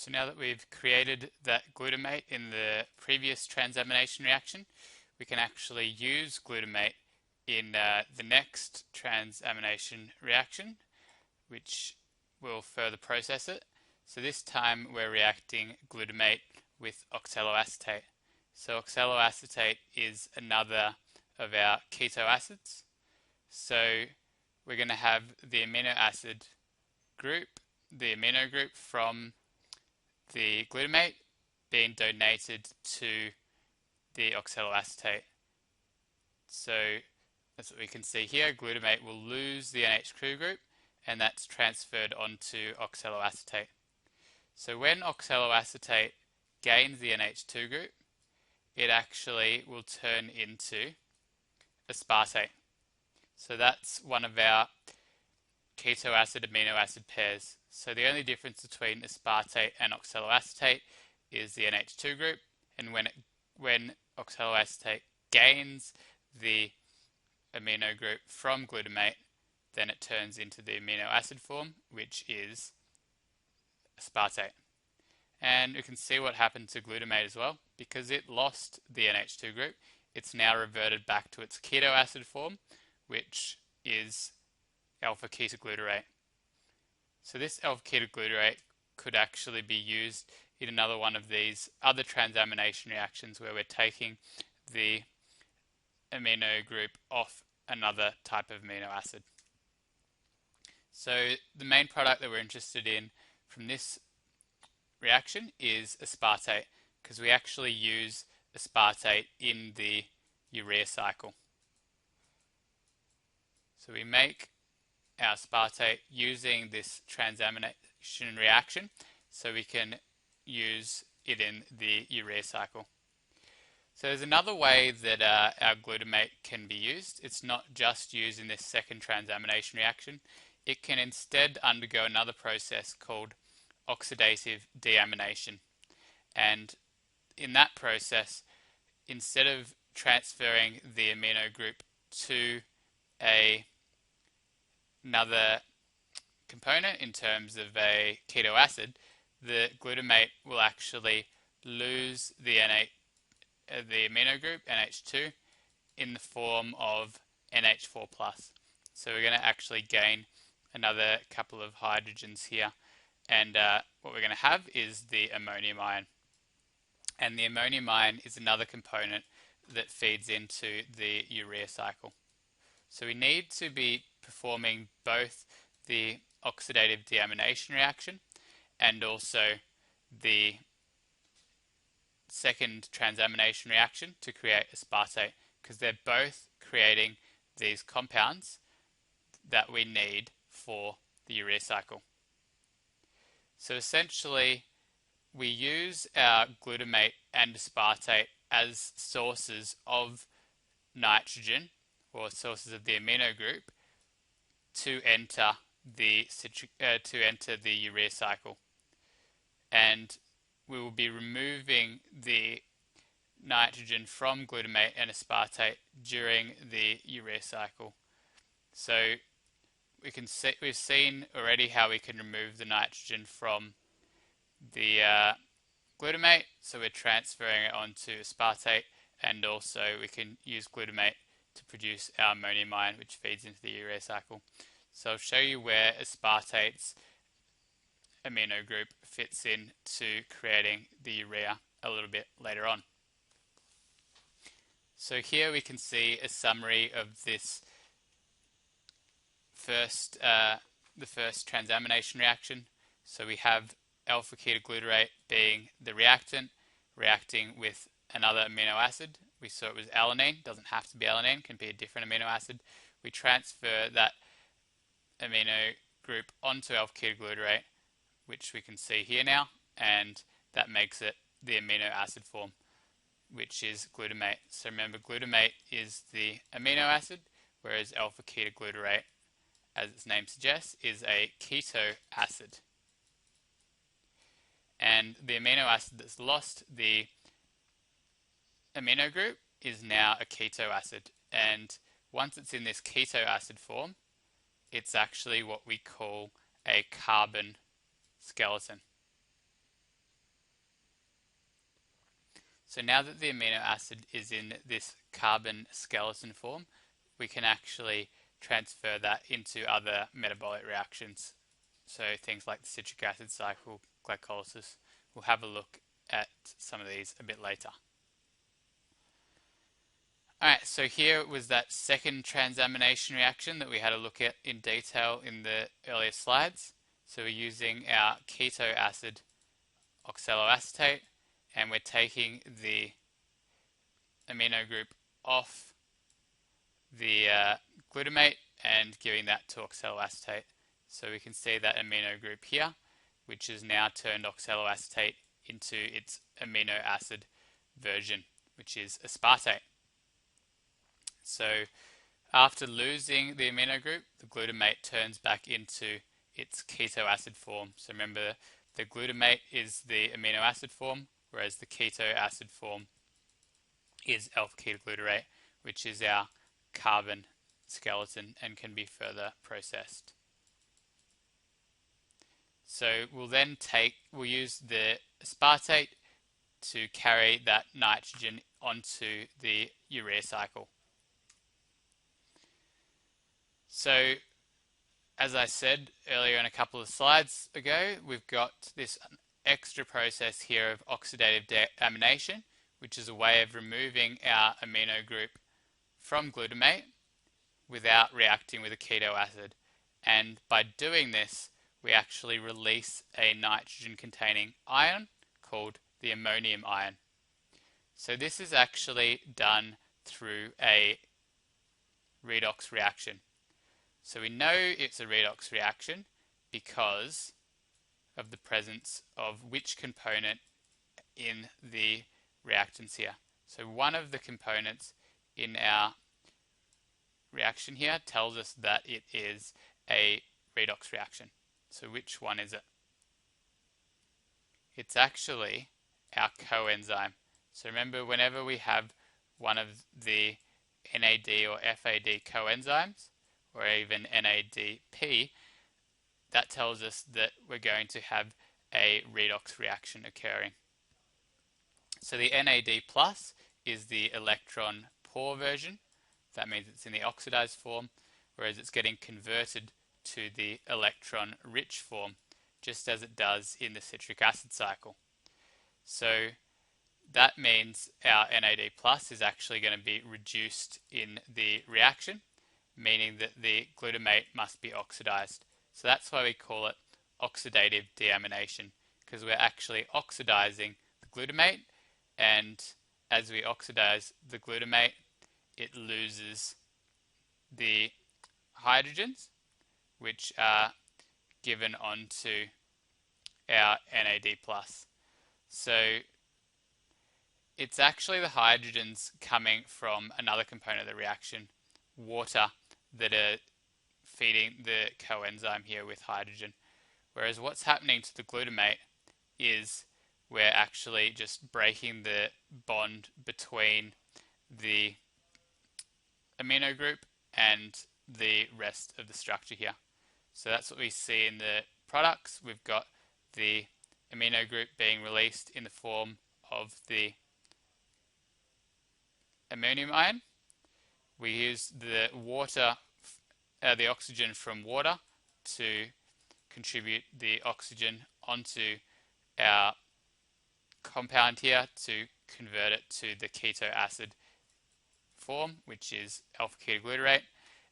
So now that we've created that glutamate in the previous transamination reaction, we can actually use glutamate in the next transamination reaction, which will further process it. So this time we're reacting glutamate with oxaloacetate. So oxaloacetate is another of our keto acids. So we're going to have the amino acid group, the amino group from the glutamate being donated to the oxaloacetate. So that's what we can see here. Glutamate will lose the NH2 group, and that's transferred onto oxaloacetate. So when oxaloacetate gains the NH2 group, it actually will turn into aspartate. So that's one of our keto acid amino acid pairs. So the only difference between aspartate and oxaloacetate is the NH2 group, and when oxaloacetate gains the amino group from glutamate, then it turns into the amino acid form, which is aspartate. And we can see what happened to glutamate as well. Because it lost the NH2 group, it's now reverted back to its keto acid form, which is alpha-ketoglutarate. So this alpha-ketoglutarate could actually be used in another one of these other transamination reactions where we're taking the amino group off another type of amino acid. So the main product that we're interested in from this reaction is aspartate, because we actually use aspartate in the urea cycle. So we make our aspartate using this transamination reaction, so we can use it in the urea cycle. So there's another way that our glutamate can be used. It's not just used in this second transamination reaction. It can instead undergo another process called oxidative deamination. And in that process, instead of transferring the amino group to another component in terms of a keto acid, the glutamate will actually lose the amino group, NH2, in the form of NH4+. So we're going to actually gain another couple of hydrogens here, and what we're going to have is the ammonium ion. And the ammonium ion is another component that feeds into the urea cycle. So we need to be performing both the oxidative deamination reaction and also the second transamination reaction to create aspartate, because they're both creating these compounds that we need for the urea cycle. So essentially, we use our glutamate and aspartate as sources of nitrogen, or sources of the amino group, to enter the urea cycle. And we will be removing the nitrogen from glutamate and aspartate during the urea cycle. So we've seen already how we can remove the nitrogen from the glutamate, so we're transferring it onto aspartate, and also we can use glutamate to produce our ammonium ion, which feeds into the urea cycle. So I'll show you where aspartate's amino group fits into creating the urea a little bit later on. So here we can see a summary of this the first transamination reaction. So we have alpha-ketoglutarate being the reactant, reacting with another amino acid. We saw it was alanine, doesn't have to be alanine, can be a different amino acid. We transfer that amino group onto alpha-ketoglutarate, which we can see here now, and that makes it the amino acid form, which is glutamate. So remember, glutamate is the amino acid, whereas alpha-ketoglutarate, as its name suggests, is a keto acid. And the amino acid that's lost the amino group is now a keto acid. And once it's in this keto acid form, it's actually what we call a carbon skeleton. So now that the amino acid is in this carbon skeleton form, we can actually transfer that into other metabolic reactions. So things like the citric acid cycle, glycolysis. We'll have a look at some of these a bit later. Alright, so here was that second transamination reaction that we had a look at in detail in the earlier slides. So we're using our keto acid oxaloacetate, and we're taking the amino group off the glutamate and giving that to oxaloacetate. So we can see that amino group here, which has now turned oxaloacetate into its amino acid version, which is aspartate. So after losing the amino group, the glutamate turns back into its keto acid form. So remember, the glutamate is the amino acid form, whereas the keto acid form is alpha-ketoglutarate, which is our carbon skeleton and can be further processed. So we'll use the aspartate to carry that nitrogen onto the urea cycle. So, as I said earlier in a couple of slides ago, we've got this extra process here of oxidative deamination, which is a way of removing our amino group from glutamate without reacting with a keto acid. And by doing this, we actually release a nitrogen-containing ion called the ammonium ion. So this is actually done through a redox reaction. So we know it's a redox reaction because of the presence of which component in the reactants here. So one of the components in our reaction here tells us that it is a redox reaction. So which one is it? It's actually our coenzyme. So remember, whenever we have one of the NAD or FAD coenzymes, or even NADP, that tells us that we're going to have a redox reaction occurring. So the NAD plus is the electron poor version. That means it's in the oxidized form, whereas it's getting converted to the electron rich form, just as it does in the citric acid cycle. So that means our NAD plus is actually going to be reduced in the reaction, meaning that the glutamate must be oxidized. So that's why we call it oxidative deamination, because we're actually oxidizing the glutamate, and as we oxidize the glutamate, it loses the hydrogens, which are given onto our NAD+. So it's actually the hydrogens coming from another component of the reaction, water, that are feeding the coenzyme here with hydrogen. Whereas what's happening to the glutamate is we're actually just breaking the bond between the amino group and the rest of the structure here. So that's what we see in the products. We've got the amino group being released in the form of the ammonium ion. We use the oxygen from water to contribute the oxygen onto our compound here to convert it to the keto acid form, which is alpha-ketoglutarate,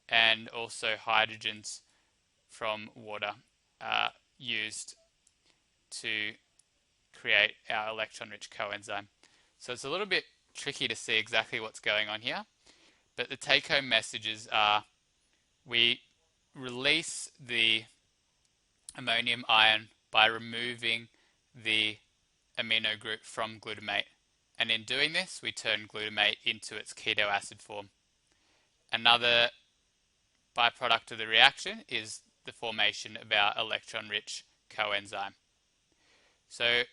and also hydrogens from water are used to create our electron-rich coenzyme. So it's a little bit tricky to see exactly what's going on here, but the take-home messages are: we release the ammonium ion by removing the amino group from glutamate, and in doing this we turn glutamate into its keto acid form. Another byproduct of the reaction is the formation of our electron-rich coenzyme. So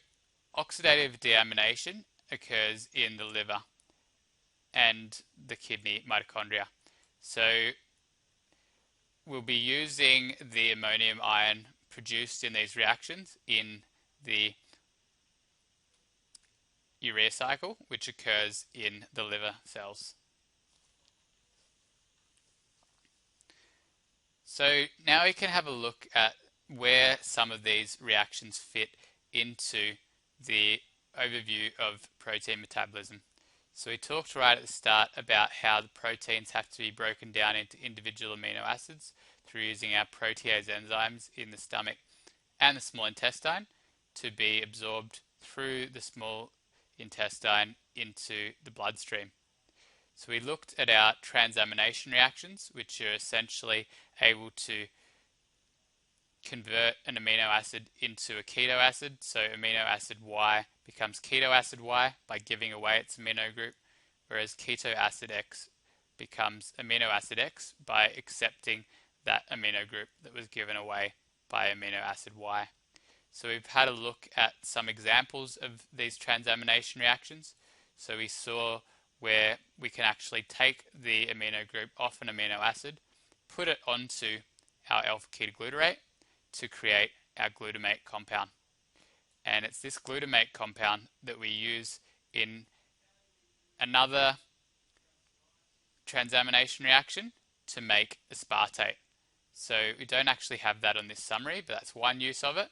oxidative deamination occurs in the liver and the kidney mitochondria. So we'll be using the ammonium ion produced in these reactions in the urea cycle, which occurs in the liver cells. So now we can have a look at where some of these reactions fit into the overview of protein metabolism. So we talked right at the start about how the proteins have to be broken down into individual amino acids through using our protease enzymes in the stomach and the small intestine to be absorbed through the small intestine into the bloodstream. So we looked at our transamination reactions, which are essentially able to convert an amino acid into a keto acid. So amino acid Y becomes keto acid Y by giving away its amino group, whereas keto acid X becomes amino acid X by accepting that amino group that was given away by amino acid Y. So we've had a look at some examples of these transamination reactions. So we saw where we can actually take the amino group off an amino acid, put it onto our alpha-ketoglutarate to create our glutamate compound. And it's this glutamate compound that we use in another transamination reaction to make aspartate. So we don't actually have that on this summary, but that's one use of it.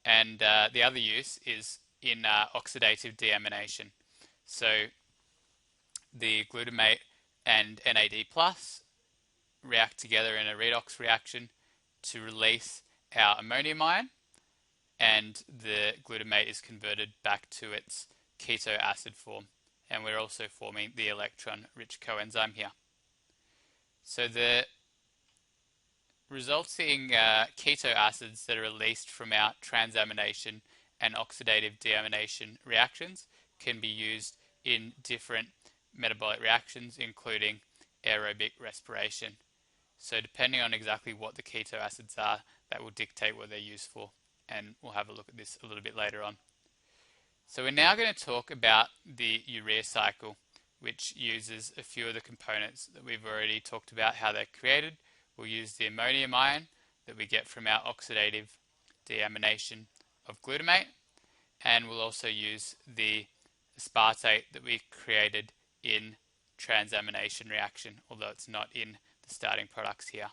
And the other use is in oxidative deamination. So the glutamate and NAD plus react together in a redox reaction to release our ammonium ion, and the glutamate is converted back to its keto acid form. And we're also forming the electron-rich coenzyme here. So the resulting keto acids that are released from our transamination and oxidative deamination reactions can be used in different metabolic reactions, including aerobic respiration. So depending on exactly what the keto acids are, that will dictate what they're used for, and we'll have a look at this a little bit later on. So we're now going to talk about the urea cycle, which uses a few of the components that we've already talked about how they're created. We'll use the ammonium ion that we get from our oxidative deamination of glutamate, and we'll also use the aspartate that we created in transamination reaction, although it's not in the starting products here.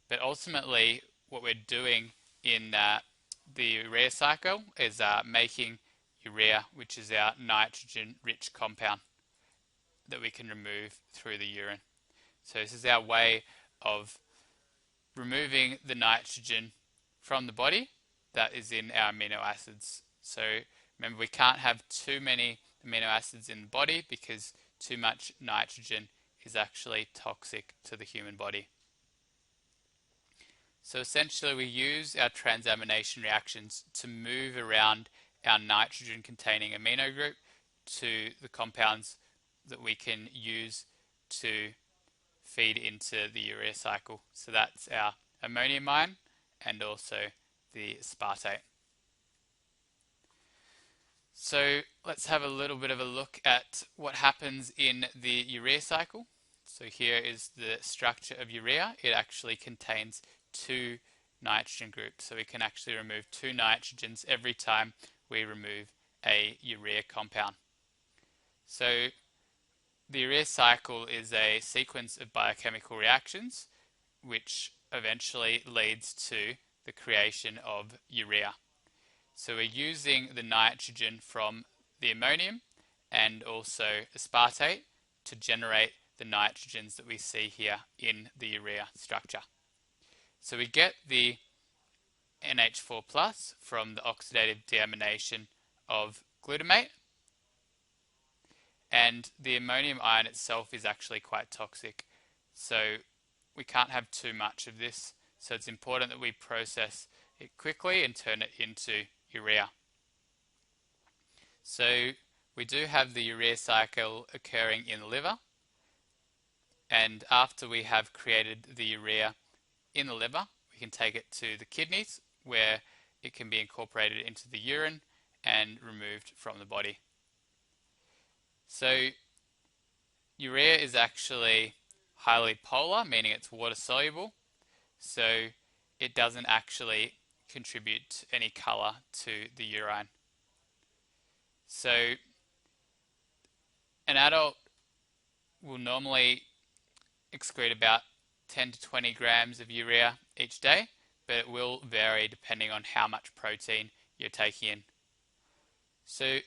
But ultimately, what we're doing in the urea cycle is making urea, which is our nitrogen-rich compound that we can remove through the urine. So this is our way of removing the nitrogen from the body that is in our amino acids. So remember, we can't have too many amino acids in the body because too much nitrogen is actually toxic to the human body. So essentially we use our transamination reactions to move around our nitrogen containing amino group to the compounds that we can use to feed into the urea cycle. So that's our ammonium ion and also the aspartate. So let's have a little bit of a look at what happens in the urea cycle. So here is the structure of urea. It actually contains two nitrogen groups. So we can actually remove two nitrogens every time we remove a urea compound. So the urea cycle is a sequence of biochemical reactions which eventually leads to the creation of urea. So we're using the nitrogen from the ammonium and also aspartate to generate the nitrogens that we see here in the urea structure. So we get the NH4 plus from the oxidative deamination of glutamate, and the ammonium ion itself is actually quite toxic. So we can't have too much of this. So it's important that we process it quickly and turn it into urea. So we do have the urea cycle occurring in the liver, and after we have created the urea in the liver, we can take it to the kidneys where it can be incorporated into the urine and removed from the body. So urea is actually highly polar, meaning it's water soluble, so it doesn't actually contribute any color to the urine. So an adult will normally excrete about 10 to 20 grams of urea each day, but it will vary depending on how much protein you're taking in. So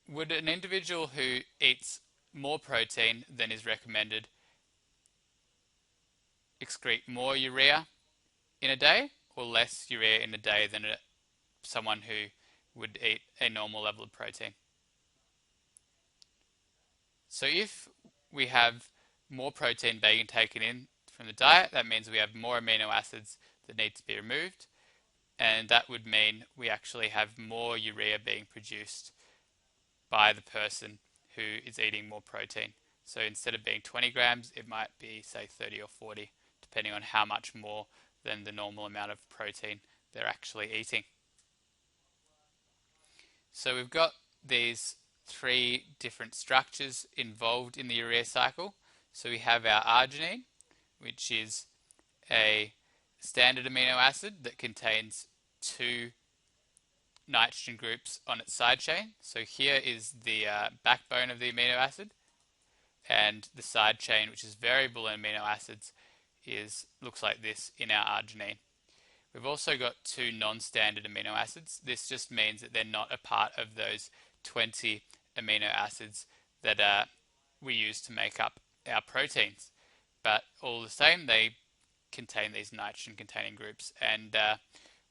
would an individual who eats more protein than is recommended excrete more urea in a day, or less urea in a day than someone who would eat a normal level of protein? So if we have more protein being taken in from the diet, that means we have more amino acids that need to be removed, and that would mean we actually have more urea being produced by the person who is eating more protein. So instead of being 20 grams, it might be, say, 30 or 40, depending on how much more than the normal amount of protein they're actually eating. So we've got these three different structures involved in the urea cycle. So we have our arginine, which is a standard amino acid that contains two nitrogen groups on its side chain. So here is the backbone of the amino acid, and the side chain, which is variable in amino acids, looks like this in our arginine. We've also got two non-standard amino acids. This just means that they're not a part of those 20 amino acids that we use to make up our proteins. But all the same, they contain these nitrogen-containing groups, and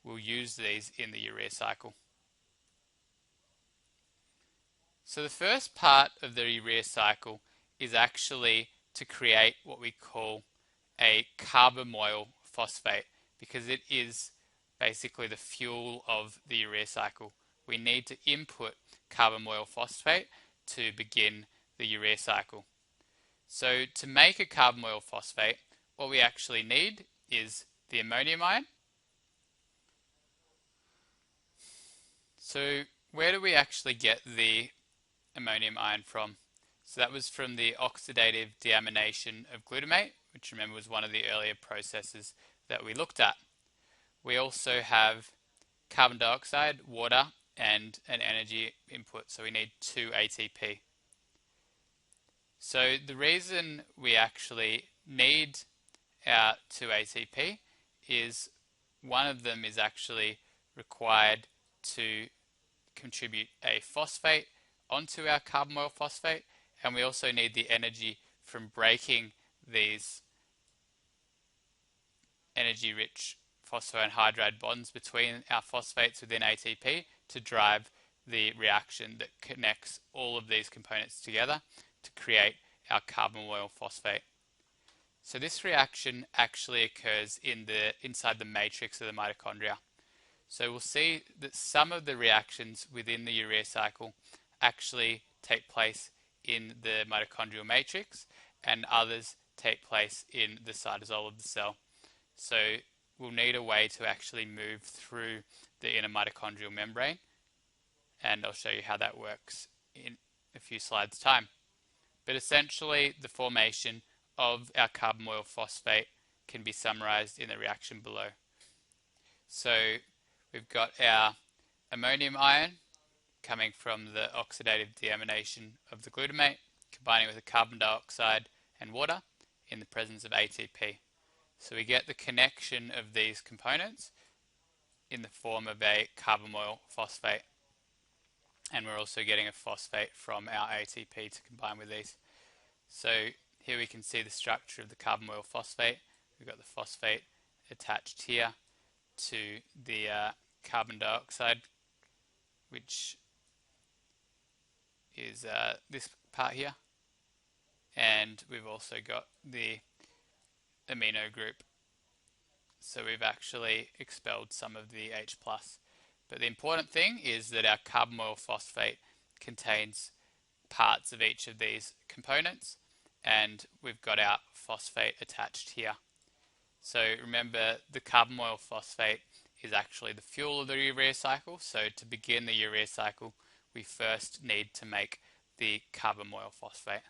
we'll use these in the urea cycle. So the first part of the urea cycle is actually to create what we call a carbamoyl phosphate, because it is basically the fuel of the urea cycle. We need to input carbamoyl phosphate to begin the urea cycle. So to make a carbamoyl phosphate, what we actually need is the ammonium ion. So where do we actually get the ammonium ion from? So that was from the oxidative deamination of glutamate, which remember was one of the earlier processes that we looked at. We also have carbon dioxide, water, and an energy input, so we need 2 ATP. So the reason we actually need our 2 ATP is one of them is actually required to contribute a phosphate onto our carbamoyl phosphate, and we also need the energy from breaking these energy-rich phosphoanhydride bonds between our phosphates within ATP to drive the reaction that connects all of these components together to create our carbamoyl phosphate. So this reaction actually occurs inside the matrix of the mitochondria. So we'll see that some of the reactions within the urea cycle actually take place in the mitochondrial matrix, and others take place in the cytosol of the cell. So we'll need a way to actually move through the inner mitochondrial membrane, and I'll show you how that works in a few slides' time. But essentially, the formation of our carbamoyl phosphate can be summarized in the reaction below. So we've got our ammonium ion coming from the oxidative deamination of the glutamate, combining with the carbon dioxide and water in the presence of ATP. So we get the connection of these components in the form of a carbamoyl phosphate. And we're also getting a phosphate from our ATP to combine with these. So here we can see the structure of the carbamoyl phosphate. We've got the phosphate attached here to the carbon dioxide, which is this part here. And we've also got the amino group. So we've actually expelled some of the H+. But the important thing is that our carbamoyl phosphate contains parts of each of these components, and we've got our phosphate attached here. So remember, the carbamoyl phosphate is actually the fuel of the urea cycle. So to begin the urea cycle, we first need to make the carbamoyl phosphate.